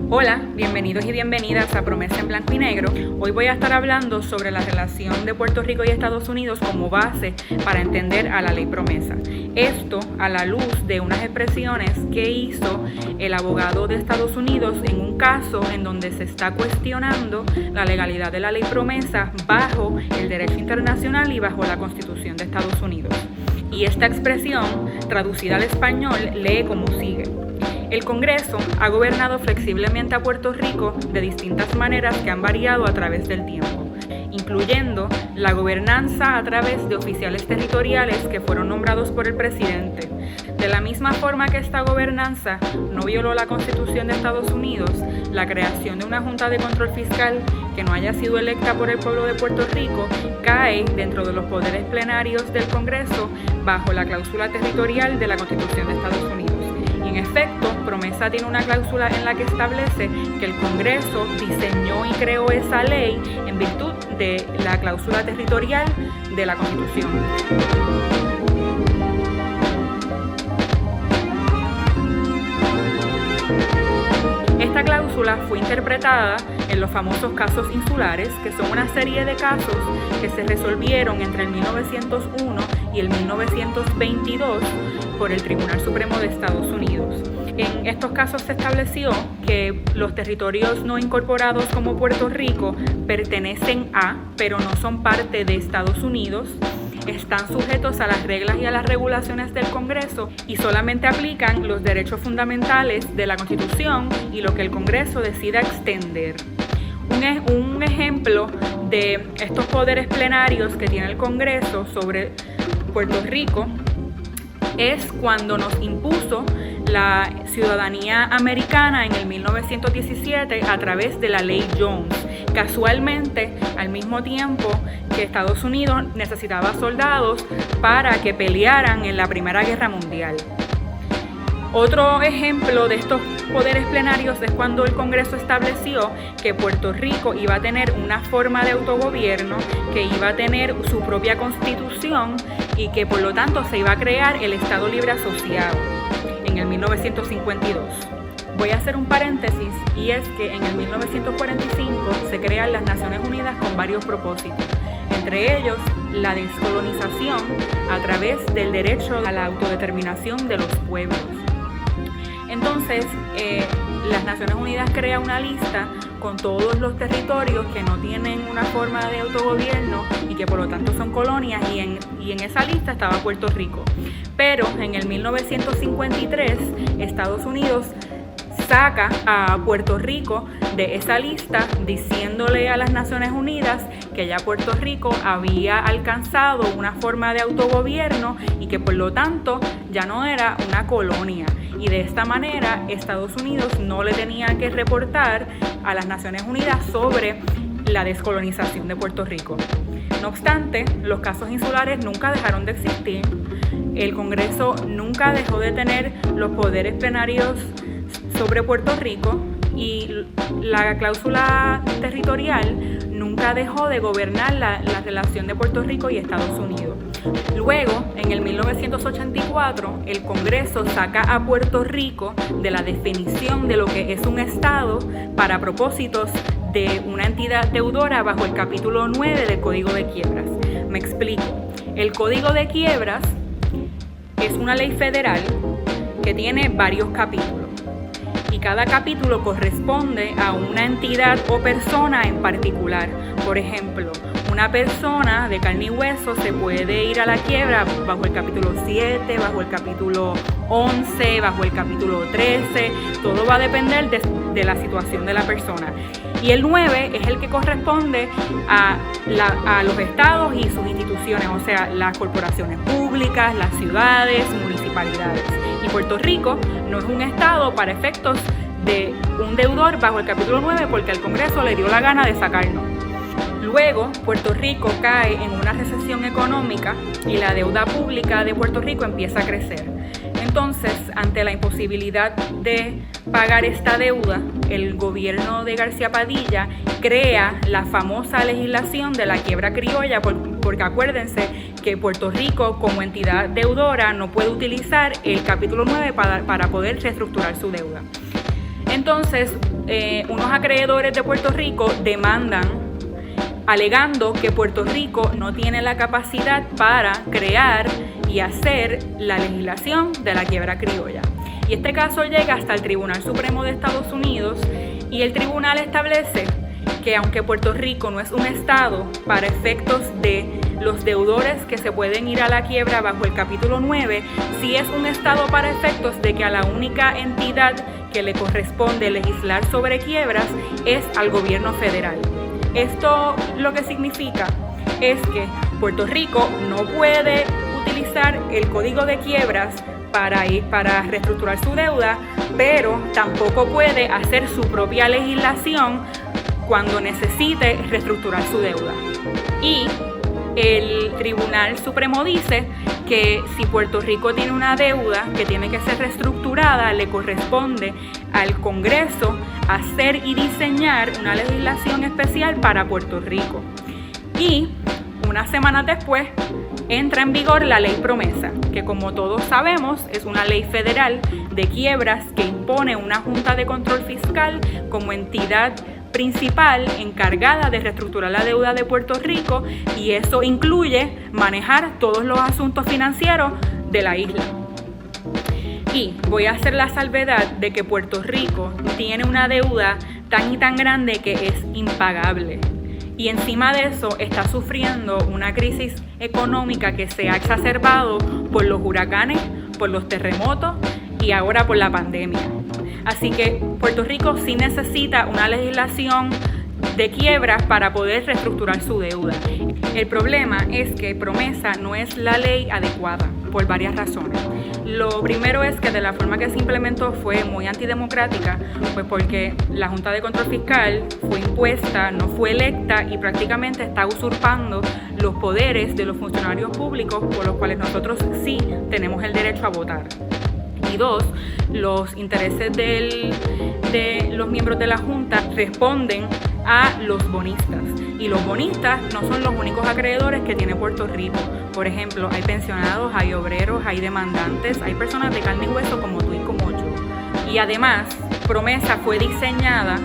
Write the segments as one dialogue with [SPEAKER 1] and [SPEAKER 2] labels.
[SPEAKER 1] Hola, bienvenidos y bienvenidas a Promesa en Blanco y Negro. Hoy voy a estar hablando sobre la relación de Puerto Rico y Estados Unidos como base para entender a la ley promesa. Esto a la luz de unas expresiones que hizo el abogado de Estados Unidos en un caso en donde se está cuestionando la legalidad de la ley promesa bajo el derecho internacional y bajo la Constitución de Estados Unidos. Y esta expresión, traducida al español, lee como sigue. El Congreso ha gobernado flexiblemente a Puerto Rico de distintas maneras que han variado a través del tiempo, incluyendo la gobernanza a través de oficiales territoriales que fueron nombrados por el presidente. De la misma forma que esta gobernanza no violó la Constitución de Estados Unidos, la creación de una Junta de Control Fiscal que no haya sido electa por el pueblo de Puerto Rico cae dentro de los poderes plenarios del Congreso bajo la cláusula territorial de la Constitución de Estados Unidos. En efecto, Promesa tiene una cláusula en la que establece que el Congreso diseñó y creó esa ley en virtud de la cláusula territorial de la Constitución. Esta cláusula fue interpretada en los famosos casos insulares, que son una serie de casos que se resolvieron entre el 1901 y el 1922 por el Tribunal Supremo de Estados Unidos. En estos casos se estableció que los territorios no incorporados como Puerto Rico pertenecen a, pero no son parte de Estados Unidos, están sujetos a las reglas y a las regulaciones del Congreso y solamente aplican los derechos fundamentales de la Constitución y lo que el Congreso decida extender. Un ejemplo de estos poderes plenarios que tiene el Congreso sobre Puerto Rico es cuando nos impuso la ciudadanía americana en el 1917 a través de la Ley Jones, casualmente al mismo tiempo que Estados Unidos necesitaba soldados para que pelearan en la Primera Guerra Mundial. Otro ejemplo de estos poderes plenarios es cuando el Congreso estableció que Puerto Rico iba a tener una forma de autogobierno, que iba a tener su propia constitución y que por lo tanto se iba a crear el Estado Libre Asociado en el 1952. Voy a hacer un paréntesis y es que en el 1945 se crean las Naciones Unidas con varios propósitos, entre ellos la descolonización a través del derecho a la autodeterminación de los pueblos. Entonces, las Naciones Unidas crea una lista con todos los territorios que no tienen una forma de autogobierno y que por lo tanto son colonias, y en esa lista estaba Puerto Rico. Pero en el 1953 Estados Unidos saca a Puerto Rico de esa lista diciéndole a las Naciones Unidas que ya Puerto Rico había alcanzado una forma de autogobierno y que por lo tanto ya no era una colonia. Y de esta manera Estados Unidos no le tenía que reportar a las Naciones Unidas sobre la descolonización de Puerto Rico. No obstante, los casos insulares nunca dejaron de existir. El Congreso nunca dejó de tener los poderes plenarios sobre Puerto Rico y la cláusula territorial nunca dejó de gobernar la relación de Puerto Rico y Estados Unidos. Luego, en el 1984, el Congreso saca a Puerto Rico de la definición de lo que es un Estado para propósitos de una entidad deudora bajo el capítulo 9 del Código de Quiebras. Me explico. El Código de Quiebras es una ley federal que tiene varios capítulos. Y cada capítulo corresponde a una entidad o persona en particular. Por ejemplo, una persona de carne y hueso se puede ir a la quiebra bajo el capítulo 7, bajo el capítulo 11, bajo el capítulo 13. Todo va a depender de la situación de la persona. Y el 9 es el que corresponde a los estados y sus instituciones, o sea, las corporaciones públicas, las ciudades, municipalidades. Y Puerto Rico no es un estado para efectos de un deudor bajo el capítulo 9 porque al Congreso le dio la gana de sacarnos. Luego, Puerto Rico cae en una recesión económica y la deuda pública de Puerto Rico empieza a crecer. Entonces, ante la imposibilidad de pagar esta deuda, el gobierno de García Padilla crea la famosa legislación de la quiebra criolla, porque acuérdense que Puerto Rico como entidad deudora no puede utilizar el capítulo 9 para poder reestructurar su deuda. entonces unos acreedores de Puerto Rico demandan alegando que Puerto Rico no tiene la capacidad para crear y hacer la legislación de la quiebra criolla. Y este caso llega hasta el Tribunal Supremo de Estados Unidos y el tribunal establece que aunque Puerto Rico no es un estado para efectos de los deudores que se pueden ir a la quiebra bajo el capítulo 9, sí es un estado para efectos de que a la única entidad que le corresponde legislar sobre quiebras es al gobierno federal. Esto lo que significa es que Puerto Rico no puede utilizar el código de quiebras para reestructurar su deuda, pero tampoco puede hacer su propia legislación cuando necesite reestructurar su deuda. Y el Tribunal Supremo dice que si Puerto Rico tiene una deuda que tiene que ser reestructurada, le corresponde al Congreso hacer y diseñar una legislación especial para Puerto Rico. Y unas semanas después entra en vigor la Ley Promesa, que como todos sabemos es una ley federal de quiebras que impone una Junta de Control Fiscal como entidad principal encargada de reestructurar la deuda de Puerto Rico, y eso incluye manejar todos los asuntos financieros de la isla. Y voy a hacer la salvedad de que Puerto Rico tiene una deuda tan y tan grande que es impagable. Y encima de eso está sufriendo una crisis económica que se ha exacerbado por los huracanes, por los terremotos y ahora por la pandemia. Así que Puerto Rico sí necesita una legislación de quiebras para poder reestructurar su deuda. El problema es que Promesa no es la ley adecuada por varias razones. Lo primero es que de la forma que se implementó fue muy antidemocrática, pues porque la Junta de Control Fiscal fue impuesta, no fue electa y prácticamente está usurpando los poderes de los funcionarios públicos por los cuales nosotros sí tenemos el derecho a votar. Y dos, los intereses de los miembros de la Junta responden a los bonistas. Y los bonistas no son los únicos acreedores que tiene Puerto Rico. Por ejemplo, hay pensionados, hay obreros, hay demandantes, hay personas de carne y hueso como tú y como yo. Y además, Promesa fue diseñada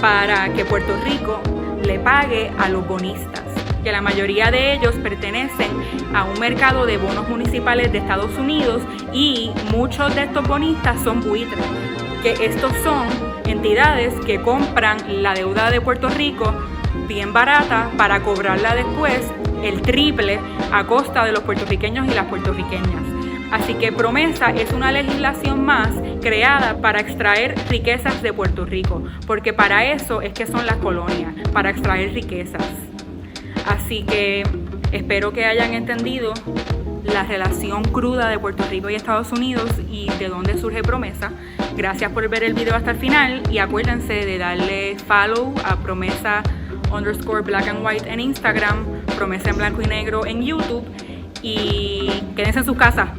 [SPEAKER 1] para que Puerto Rico le pague a los bonistas, que la mayoría de ellos pertenecen a un mercado de bonos municipales de Estados Unidos, y muchos de estos bonistas son buitres, que estos son entidades que compran la deuda de Puerto Rico bien barata para cobrarla después el triple a costa de los puertorriqueños y las puertorriqueñas. Así que Promesa es una legislación más creada para extraer riquezas de Puerto Rico, porque para eso es que son las colonias, para extraer riquezas. Así que espero que hayan entendido la relación cruda de Puerto Rico y Estados Unidos y de dónde surge Promesa. Gracias por ver el video hasta el final y acuérdense de darle follow a Promesa_Black and White en Instagram, Promesa en Blanco y Negro en YouTube, y quédense en sus casas.